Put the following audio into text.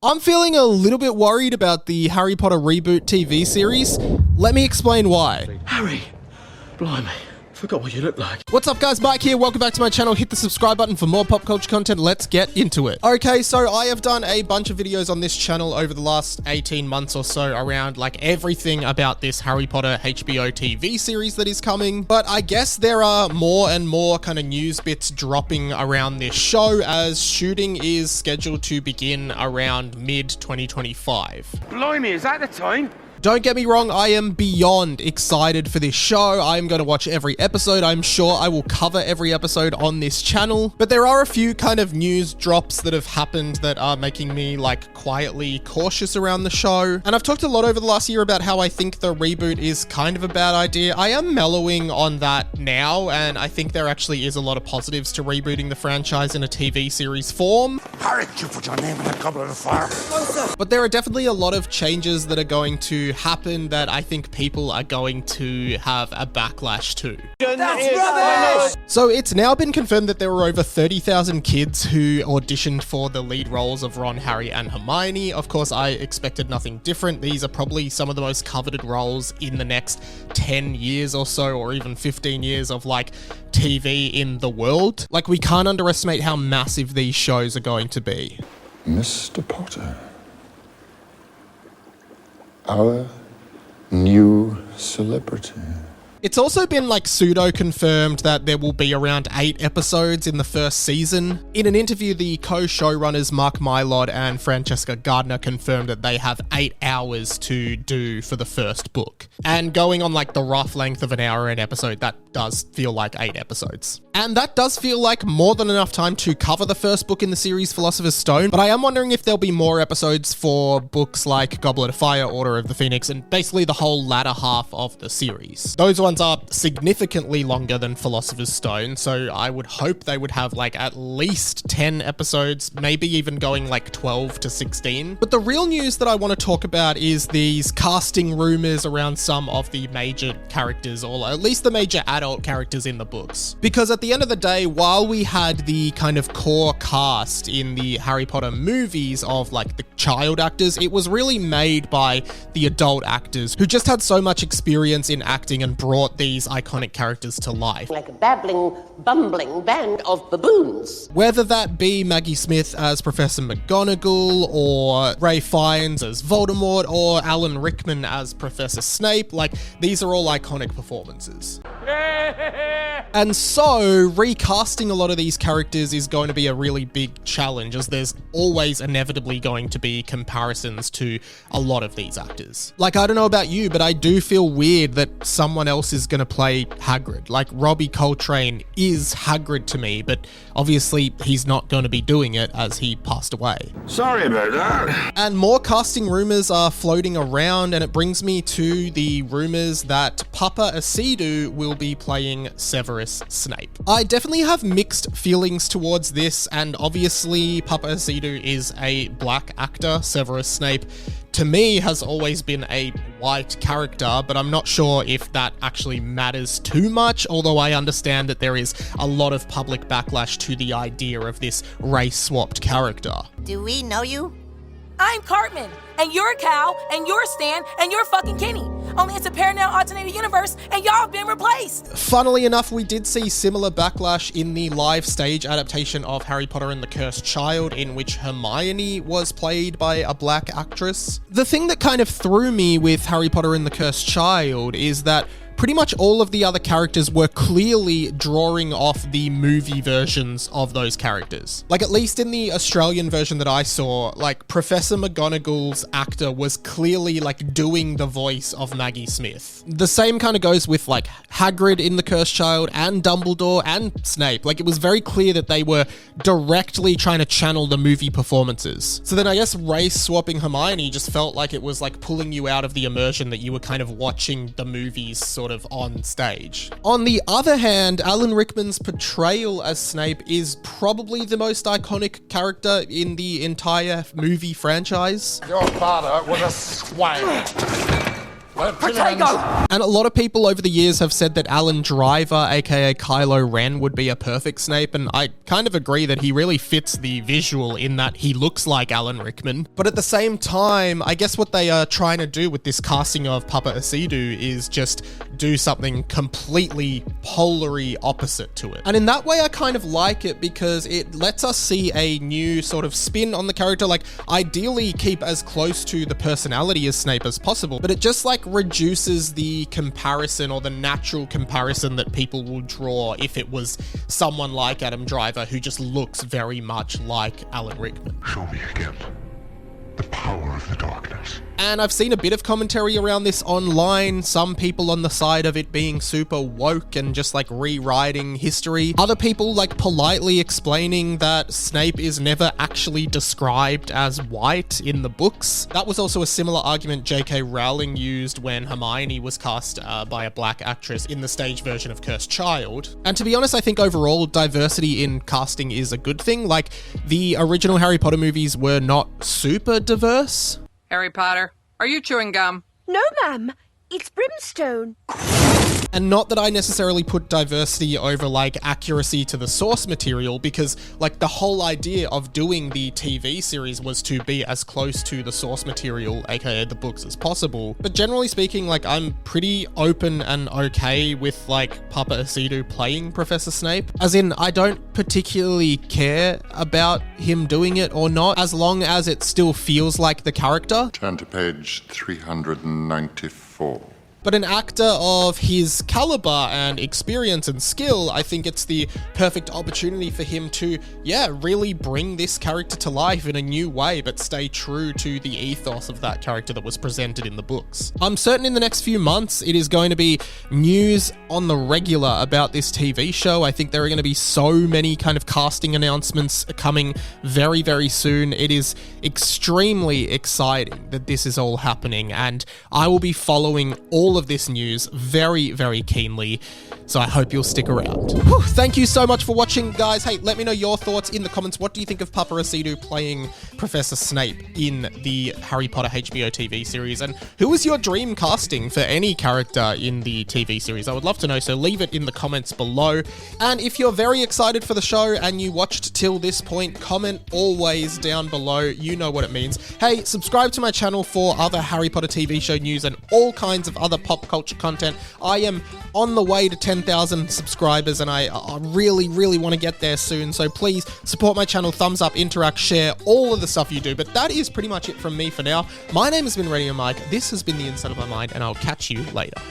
I'm feeling a little bit worried about the Harry Potter reboot TV series. Let me explain why. Harry, blimey, forgot what you look like. What's up guys, Mike here, welcome back to my channel. Hit the subscribe button for more pop culture content. Let's get into it. Okay, so I have done a bunch of videos on this channel over the last 18 months or so around like everything about this Harry Potter HBO TV series that is coming. But I guess there are more and more kind of news bits dropping around this show as shooting is scheduled to begin around mid-2025. Blimey, is that the time? Don't get me wrong, I am beyond excited for this show. I am going to watch every episode. I'm sure I will cover every episode on this channel. But there are a few kind of news drops that have happened that are making me like quietly cautious around the show. And I've talked a lot over the last year about how I think the reboot is kind of a bad idea. I am mellowing on that now, and I think there actually is a lot of positives to rebooting the franchise in a TV series form. Harry, you put your name in a goblet of fire. But there are definitely a lot of changes that are going to happen that I think people are going to have a backlash to. That's rubbish! So it's now been confirmed that there were over 30,000 kids who auditioned for the lead roles of Ron, Harry, and Hermione. Of course, I expected nothing different. These are probably some of the most coveted roles in the next 10 years or so, or even 15 years of like TV in the world. Like, we can't underestimate how massive these shows are going to be. Mr. Potter, our new celebrity. It's also been like pseudo confirmed that there will be around 8 episodes in the first season. In an interview, the co-showrunners Mark Mylod and Francesca Gardner confirmed that they have 8 hours to do for the first book. And going on like the rough length of an hour an episode, that does feel like 8 episodes. And that does feel like more than enough time to cover the first book in the series, Philosopher's Stone, but I am wondering if there'll be more episodes for books like Goblet of Fire, Order of the Phoenix, and basically the whole latter half of the series. Those ones are significantly longer than Philosopher's Stone, so I would hope they would have like at least 10 episodes, maybe even going like 12 to 16. But the real news that I want to talk about is these casting rumors around some of the major characters, or at least the major adult characters in the books. Because at the end of the day, while we had the kind of core cast in the Harry Potter movies of like the child actors, it was really made by the adult actors who just had so much experience in acting and brought these iconic characters to life. Like a babbling, bumbling band of baboons. Whether that be Maggie Smith as Professor McGonagall, or Ralph Fiennes as Voldemort, or Alan Rickman as Professor Snape, like these are all iconic performances. And so, recasting a lot of these characters is going to be a really big challenge, as there's always inevitably going to be comparisons to a lot of these actors. Like, I don't know about you, but I do feel weird that someone else is going to play Hagrid. Like, Robbie Coltrane is Hagrid to me, but obviously he's not going to be doing it as he passed away. Sorry about that. And more casting rumors are floating around, and it brings me to the rumors that Papa Asidu will be playing Severus Snape. I definitely have mixed feelings towards this, and obviously Papa Asidu is a black actor. Severus Snape, to me, has always been a white character, but I'm not sure if that actually matters too much, although I understand that there is a lot of public backlash to the idea of this race-swapped character. Do we know you? I'm Cartman, and you're Cal, and you're Stan, and you're fucking Kenny. Only it's a parallel alternative universe, and y'all have been replaced. Funnily enough, we did see similar backlash in the live stage adaptation of Harry Potter and the Cursed Child, in which Hermione was played by a black actress. The thing that kind of threw me with Harry Potter and the Cursed Child is that pretty much all of the other characters were clearly drawing off the movie versions of those characters. Like, at least in the Australian version that I saw, like, Professor McGonagall's actor was clearly like doing the voice of Maggie Smith. The same kind of goes with like Hagrid in The Cursed Child and Dumbledore and Snape. Like, it was very clear that they were directly trying to channel the movie performances. So then I guess race swapping Hermione just felt like it was like pulling you out of the immersion that you were kind of watching the movies sort of on stage. On the other hand, Alan Rickman's portrayal as Snape is probably the most iconic character in the entire movie franchise. Your father was a swine. Potato! And a lot of people over the years have said that Alan Driver, aka Kylo Ren, would be a perfect Snape, and I kind of agree that he really fits the visual in that he looks like Alan Rickman. But at the same time, I guess what they are trying to do with this casting of Papa Asidu is just do something completely polarly opposite to it. And in that way, I kind of like it because it lets us see a new sort of spin on the character, like ideally keep as close to the personality as Snape as possible, but it just like reduces the comparison or the natural comparison that people will draw if it was someone like Adam Driver who just looks very much like Alan Rickman. Show me again the power of the darkness. And I've seen a bit of commentary around this online, some people on the side of it being super woke and just like rewriting history. Other people like politely explaining that Snape is never actually described as white in the books. That was also a similar argument J.K. Rowling used when Hermione was cast by a black actress in the stage version of Cursed Child. And to be honest, I think overall diversity in casting is a good thing. Like the original Harry Potter movies were not super diverse. Harry Potter, are you chewing gum? No, ma'am. It's brimstone. And not that I necessarily put diversity over like accuracy to the source material, because like the whole idea of doing the TV series was to be as close to the source material, aka the books, as possible. But generally speaking, like I'm pretty open and okay with like Papa Asidu playing Professor Snape. As in, I don't particularly care about him doing it or not, as long as it still feels like the character. Turn to page 394. But an actor of his caliber and experience and skill, I think it's the perfect opportunity for him to, really bring this character to life in a new way, but stay true to the ethos of that character that was presented in the books. I'm certain in the next few months, it is going to be news on the regular about this TV show. I think there are going to be so many kind of casting announcements coming very, very soon. It is extremely exciting that this is all happening, and I will be following all of this news very, very keenly, so I hope you'll stick around. Whew, thank you so much for watching, guys. Hey, let me know your thoughts in the comments. What do you think of Papa Asidu playing Professor Snape in the Harry Potter HBO TV series? And who is your dream casting for any character in the TV series? I would love to know, so leave it in the comments below. And if you're very excited for the show and you watched till this point, comment always down below. You know what it means. Hey, subscribe to my channel for other Harry Potter TV show news and all kinds of other pop culture content. I am on the way to 10,000 subscribers, and I really, really want to get there soon. So please support my channel, thumbs up, interact, share, all of the stuff you do. But that is pretty much it from me for now. My name has been Radio Mike. This has been The Inside of My Mind, and I'll catch you later.